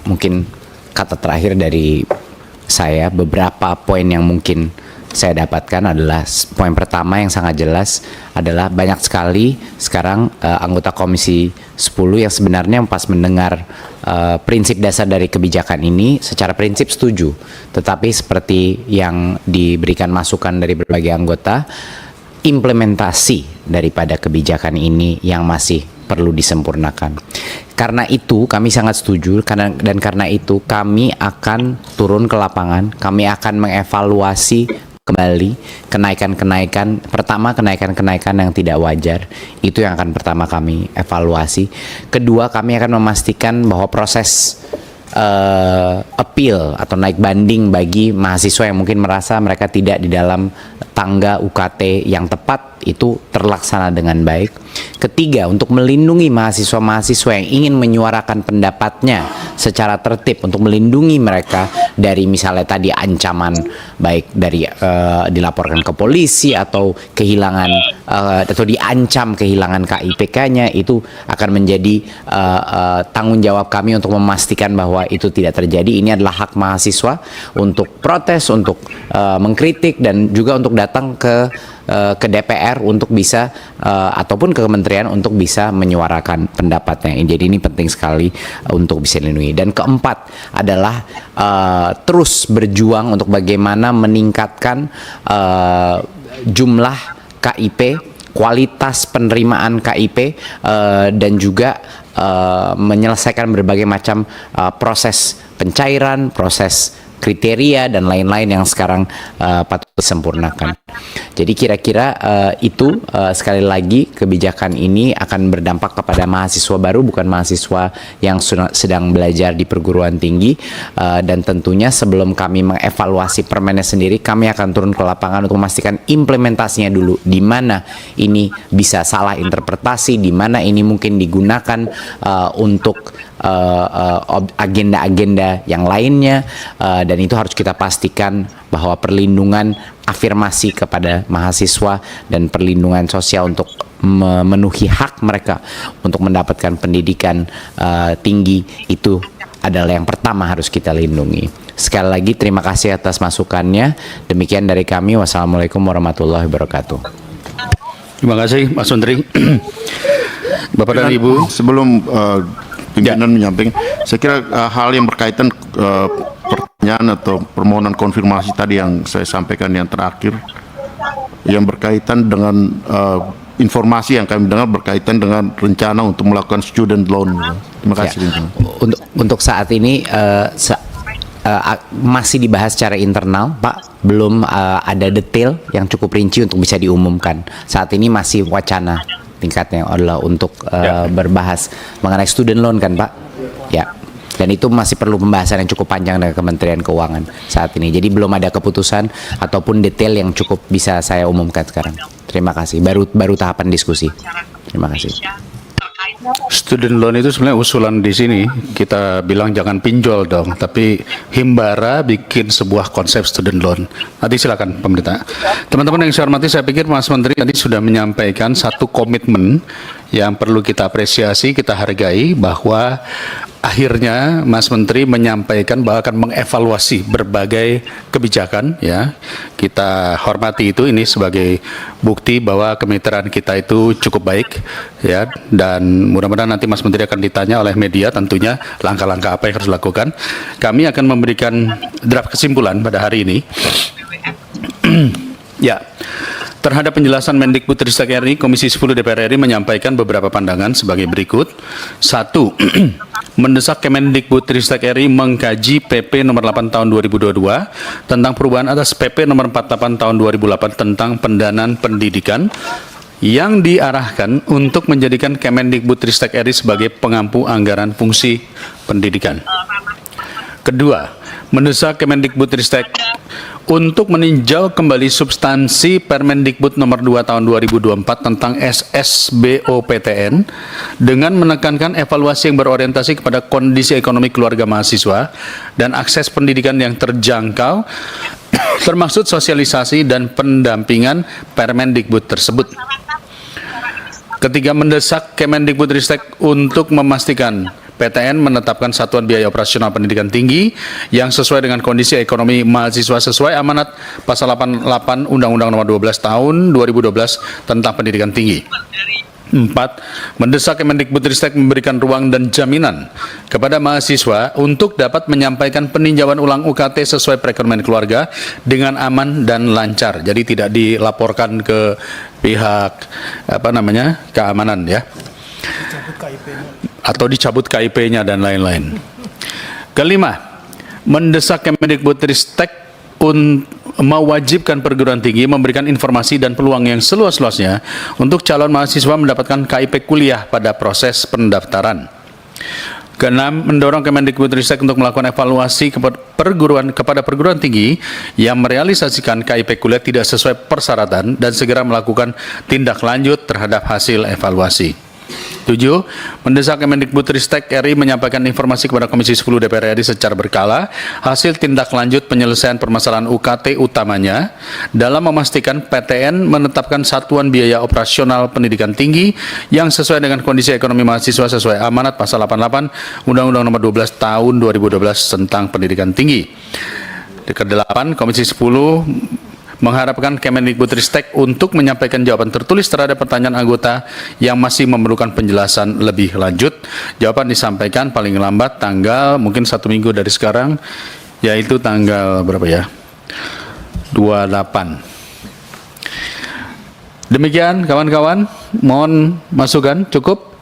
Mungkin kata terakhir dari saya, beberapa poin yang mungkin saya dapatkan adalah poin pertama yang sangat jelas adalah banyak sekali sekarang anggota Komisi 10 yang sebenarnya pas mendengar prinsip dasar dari kebijakan ini secara prinsip setuju, tetapi seperti yang diberikan masukan dari berbagai anggota, implementasi daripada kebijakan ini yang masih perlu disempurnakan. Karena itu kami sangat setuju dan karena itu kami akan turun ke lapangan, kami akan mengevaluasi kembali kenaikan-kenaikan yang tidak wajar. Itu yang akan pertama kami evaluasi. Kedua, kami akan memastikan bahwa proses appeal atau naik banding bagi mahasiswa yang mungkin merasa mereka tidak di dalam tangga UKT yang tepat itu terlaksana dengan baik. Ketiga, untuk melindungi mahasiswa-mahasiswa yang ingin menyuarakan pendapatnya secara tertib, untuk melindungi mereka dari misalnya tadi ancaman baik dari dilaporkan ke polisi atau kehilangan atau diancam kehilangan KIPK-nya, itu akan menjadi tanggung jawab kami untuk memastikan bahwa itu tidak terjadi. Ini adalah hak mahasiswa untuk protes, untuk mengkritik, dan juga untuk datang ke DPR untuk bisa ataupun ke kementerian untuk bisa menyuarakan pendapatnya. Jadi ini penting sekali untuk bisa dilindungi. Dan keempat adalah terus berjuang untuk bagaimana meningkatkan jumlah KIP, kualitas penerimaan KIP, dan juga menyelesaikan berbagai macam proses pencairan, proses kriteria dan lain-lain yang sekarang patut disempurnakan. Jadi kira-kira itu sekali lagi kebijakan ini akan berdampak kepada mahasiswa baru, bukan mahasiswa yang sedang belajar di perguruan tinggi, dan tentunya sebelum kami mengevaluasi Permenes sendiri, kami akan turun ke lapangan untuk memastikan implementasinya dulu, di mana ini bisa salah interpretasi, di mana ini mungkin digunakan untuk agenda-agenda yang lainnya, dan itu harus kita pastikan bahwa perlindungan afirmasi kepada mahasiswa dan perlindungan sosial untuk memenuhi hak mereka untuk mendapatkan pendidikan tinggi itu adalah yang pertama harus kita lindungi. Sekali lagi terima kasih atas masukannya. Demikian dari kami. Wassalamualaikum warahmatullahi wabarakatuh. Terima kasih Mas Menteri. Bapak dan Ibu, sebelum pimpinan menyampaikan, saya kira hal yang berkaitan pertanyaan atau permohonan konfirmasi tadi yang saya sampaikan yang terakhir, yang berkaitan dengan informasi yang kami dengar berkaitan dengan rencana untuk melakukan student loan. Terima kasih. Ya, untuk saat ini masih dibahas secara internal, Pak. Belum ada detail yang cukup rinci untuk bisa diumumkan. Saat ini masih wacana tingkatnya adalah untuk berbahas mengenai student loan kan, Pak? Ya. Dan itu masih perlu pembahasan yang cukup panjang dengan Kementerian Keuangan saat ini. Jadi belum ada keputusan ataupun detail yang cukup bisa saya umumkan sekarang. Terima kasih. Baru tahapan diskusi. Terima kasih. student loan itu sebenarnya usulan di sini. Kita bilang jangan pinjol dong, tapi Himbara bikin sebuah konsep student loan. Nanti silakan pemerintah. Teman-teman yang saya hormati, saya pikir Mas Menteri tadi sudah menyampaikan satu komitmen yang perlu kita apresiasi, kita hargai, bahwa akhirnya Mas Menteri menyampaikan bahwa akan mengevaluasi berbagai kebijakan, ya. Kita hormati itu, ini sebagai bukti bahwa kemitraan kita itu cukup baik, ya. Dan mudah-mudahan nanti Mas Menteri akan ditanya oleh media tentunya langkah-langkah apa yang harus dilakukan. Kami akan memberikan draft kesimpulan pada hari ini. Ya. Terhadap penjelasan Mendikbudristek RI, Komisi 10 DPR RI menyampaikan beberapa pandangan sebagai berikut. 1. Mendesak Kemendikbudristek RI mengkaji PP nomor 8 tahun 2022 tentang perubahan atas PP nomor 48 tahun 2008 tentang pendanaan pendidikan yang diarahkan untuk menjadikan Kemendikbudristek RI sebagai pengampu anggaran fungsi pendidikan. Kedua, mendesak Kemendikbudristek untuk meninjau kembali substansi Permendikbud nomor 2 tahun 2024 tentang SSBOPTN dengan menekankan evaluasi yang berorientasi kepada kondisi ekonomi keluarga mahasiswa dan akses pendidikan yang terjangkau, termasuk sosialisasi dan pendampingan Permendikbud tersebut. Ketiga, mendesak Kemendikbudristek untuk memastikan PTN menetapkan satuan biaya operasional pendidikan tinggi yang sesuai dengan kondisi ekonomi mahasiswa sesuai amanat pasal 88 Undang-Undang Nomor 12 Tahun 2012 tentang pendidikan tinggi. 4. Mendesak Kemendikbudristek memberikan ruang dan jaminan kepada mahasiswa untuk dapat menyampaikan peninjauan ulang UKT sesuai perekonomian keluarga dengan aman dan lancar. Jadi tidak dilaporkan ke pihak keamanan ya. Atau dicabut KIP-nya dan lain-lain. Kelima, mendesak Kemendikbudristek mewajibkan perguruan tinggi memberikan informasi dan peluang yang seluas-luasnya untuk calon mahasiswa mendapatkan KIP kuliah pada proses pendaftaran. Keenam, mendorong Kemendikbudristek untuk melakukan evaluasi kepada perguruan tinggi yang merealisasikan KIP kuliah tidak sesuai persyaratan dan segera melakukan tindak lanjut terhadap hasil evaluasi. 7. Mendesak Kemendikbudristek RI menyampaikan informasi kepada Komisi 10 DPR RI secara berkala hasil tindak lanjut penyelesaian permasalahan UKT utamanya dalam memastikan PTN menetapkan satuan biaya operasional pendidikan tinggi yang sesuai dengan kondisi ekonomi mahasiswa sesuai amanat pasal 88 Undang-Undang Nomor 12 Tahun 2012 tentang pendidikan tinggi. Ke-8, Komisi 10 mengharapkan Kemendikbudristek untuk menyampaikan jawaban tertulis terhadap pertanyaan anggota yang masih memerlukan penjelasan lebih lanjut. Jawaban disampaikan paling lambat tanggal mungkin 1 minggu dari sekarang, yaitu tanggal berapa ya? 28. Demikian kawan-kawan, mohon masukan, cukup?